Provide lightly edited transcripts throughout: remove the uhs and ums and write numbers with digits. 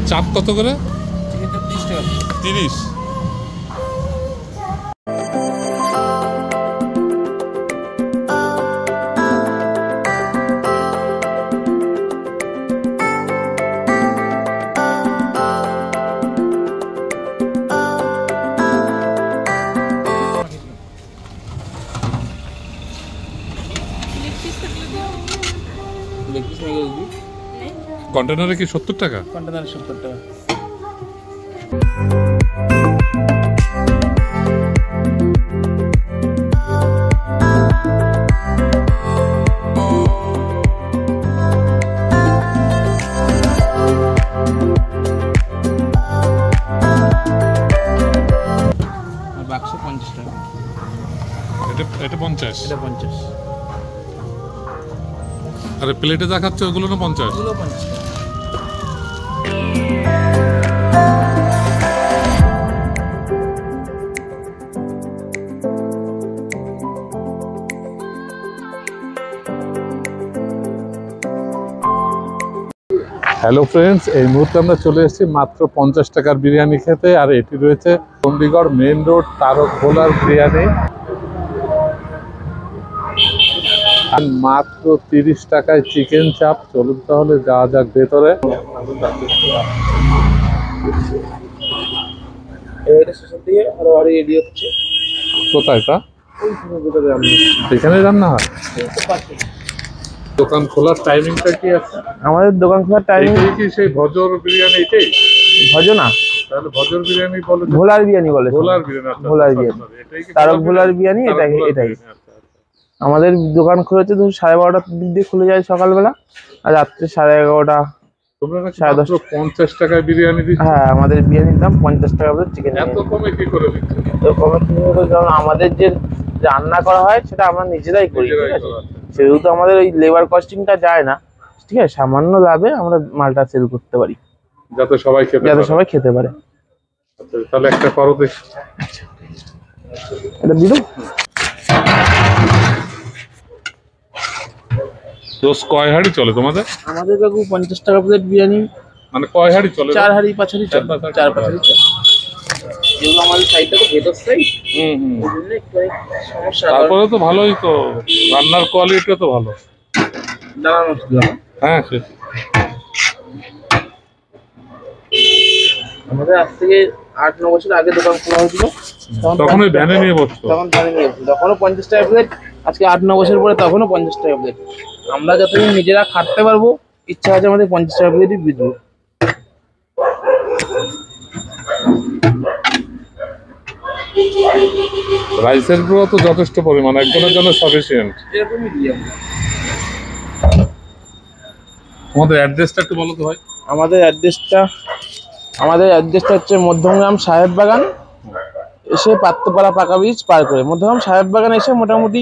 চাপ কত করে? চিকেন চাপ 30 টাকা। 30। কন্টেনারে কি 70 টাকা? কন্টেনারে 70 টাকা। বাক্স 50 টাকা। এটা 50। এটা 50। আরে প্লেটে দেখাচ্ছে ওগুলো না 50? ওগুলো 50 টাকা। হ্যালো ফ্রেন্ডস, এই মুহূর্তে আমরা চলে এসেছি মাত্র 50 টাকার বিরিয়ানি খেতে। আর এটি রয়েছে চণ্ডীগড় মেন রোড তারক ভোলার বিরিয়ানি। আর মাত্র 30 টাকায় চিকেন চাপ। চলুন তাহলে যাওয়া যাক ভেতরে। এটা শেষ দিয়ে আরো রেডি হচ্ছে। কোথায় তা? এখানে রান্না হয়। দোকান খোলার টাইমিংটা কি আছে? আমাদের দোকান খোলার টাইমিং কি সেই ভজর বিরিয়ানি এটাই? ভজনা, তাহলে ভজর বিরিয়ানি বলে? ভোলার বিরিয়ানি বলে। ভোলার বিরিয়ানি। ভোলার বিরিয়ানি, তারক ভোলার বিরিয়ানি। এটাই আমাদের দোকান খুলেছে ধরুন 12:30টার দিক দিয়ে খুলে যায় সকালবেলা, আর রাত্রে 11:30। তোমরা নাকি মাত্র 50 টাকায় বিরিয়ানি দিচ্ছ? হ্যাঁ, আমাদের বিরিয়ানির দাম 50 টাকা করে। চিকেন এত কমে কি করে দিচ্ছ? তো কমে কি করে? কারণ আমাদের যে রান্না করা হয় সেটা আমরা নিজেরাই করি, ঠিক আছে? সেহেতু আমাদের ওই লেবার কস্টিংটা যায় না, ঠিক আছে? সামান্য লাভে আমরা মালটা সেল করতে পারি, যাতে সবাই খেতে পারে। আচ্ছা, তাহলে একটা করো দেখি। এটা দিলো রোজ কয় হাঁড়ি চলে তোমাদের? আমাদের কাকু 50 টাকা প্লেট বিরিয়ানি। মানে কয় হাঁড়ি চলে? 4 হাঁড়ি 5 হাঁড়ি চলে। 4-5 হাঁড়ি চলে। যেহেতু আমাদের সাইডটা তো ভেতর সাইড, সমস্যা। তারপরে তো ভালোই, তো রান্নার কোয়ালিটিও তো ভালো। দাঁড়ানো ছিল। হ্যাঁ, আমাদের আজ থেকে 8-9 বছর আগে দোকান খোলা হয়েছিল। তখন ওই ভ্যানে নিয়ে বসতো। তখনও 50 টাকা প্লেট। আজকে 8-9 বছর পরে তখনও 50 টাকা প্লেট। আমরা যতদিন নিজেরা খাটতে পারবো, ইচ্ছা আছে আমাদের 50 টাকা প্লেটই বিকবো। রাইসের গুঁড়ো তো যথেষ্ট পরিমাণ, একজনের জন্য সাফিসিয়েন্ট। এরকমই দিই আমরা। আমাদের অ্যাড্রেসটা একটু বলো তো ভাই। আমাদের অ্যাড্রেসটা হচ্ছে মধ্যমগ্রাম সাহেব বাগান, এসে পাত্রপাড়া পাকা ব্রিজ পার করে মধ্যমগ্রাম সাহেব বাগান এসে মোটামুটি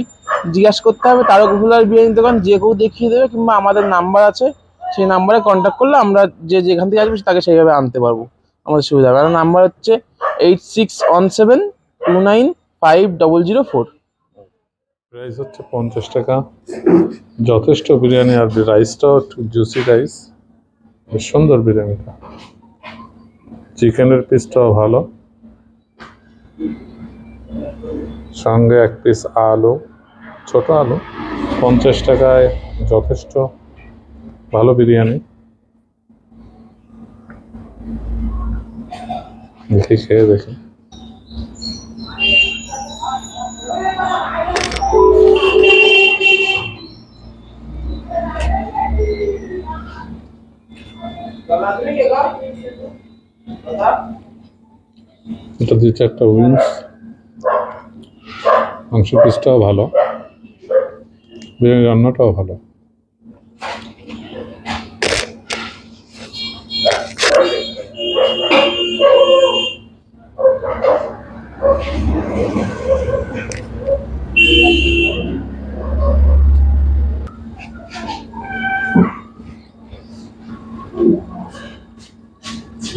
জিজ্ঞাসা করতে হবে তারক ভোলার বিরিয়ানি দোকান। যে কেউ দেখিয়ে দেবে, কিংবা আমাদের নাম্বার আছে, সেই নাম্বারে কন্ট্যাক্ট করলে আমরা যেখান থেকে আসবে তাকে সেইভাবে আনতে পারবো, আমাদের সুবিধা হবে। আমার নাম্বার হচ্ছে 8617295004। প্রাইস হচ্ছে 50 টাকা, যথেষ্ট বিরিয়ানি। আর রাইসটাও একটু জুসি রাইস, বেশ সুন্দর বিরিয়ানিটা। চিকেনের পিসটাও ভালো, সঙ্গে 1 পিস আলু, ছোট আলু। 50 টাকায় যথেষ্ট ভালো বিরিয়ানি। দেখি, খেয়ে দেখি। এটা 2-4টা উইংস, মাংস পিসটাও ভালো, বিরিয়ানি রান্নাটাও ভালো।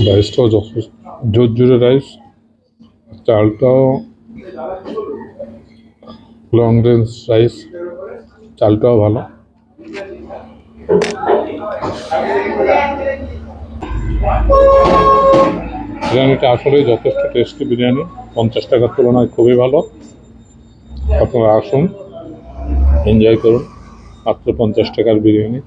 রাইসটাও যথেষ্ট জোরে রাইস, চালটাও লং রেঞ্জ রাইস, চালটাও ভালো। বিরিয়ানিটা আসলেই যথেষ্ট টেস্টি বিরিয়ানি, 50 টাকার তুলনায় খুবই ভালো। আপনারা আসুন, এনজয় করুন মাত্র 50 টাকার বিরিয়ানি।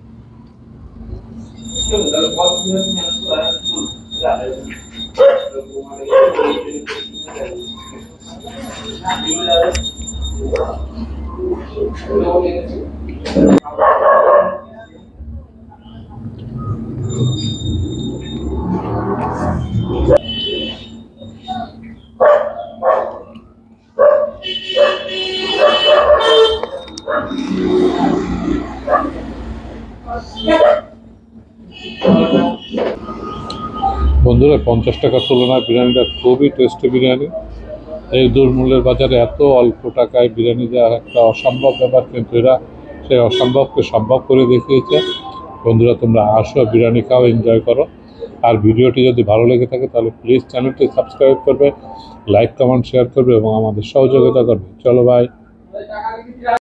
বন্ধুরা, 50 টাকার তুলনায় বিরিয়ানিটা খুবই টেস্টি বিরিয়ানি। এই দুর্মূল্যের বাজারে এত অল্প টাকায় বিরিয়ানি দেওয়া একটা অসম্ভব ব্যাপার, কিন্তু এরা সেই অসম্ভবকে সম্ভব করে দেখিয়েছে। বন্ধুরা, তোমরা আসো, বিরিয়ানি খাও, এনজয় করো। আর ভিডিওটি যদি ভালো লেগে থাকে তাহলে প্লিজ চ্যানেলটি সাবস্ক্রাইব করবে, লাইক কমেন্ট শেয়ার করবে এবং আমাদের সহযোগিতা করবে। চলো ভাই।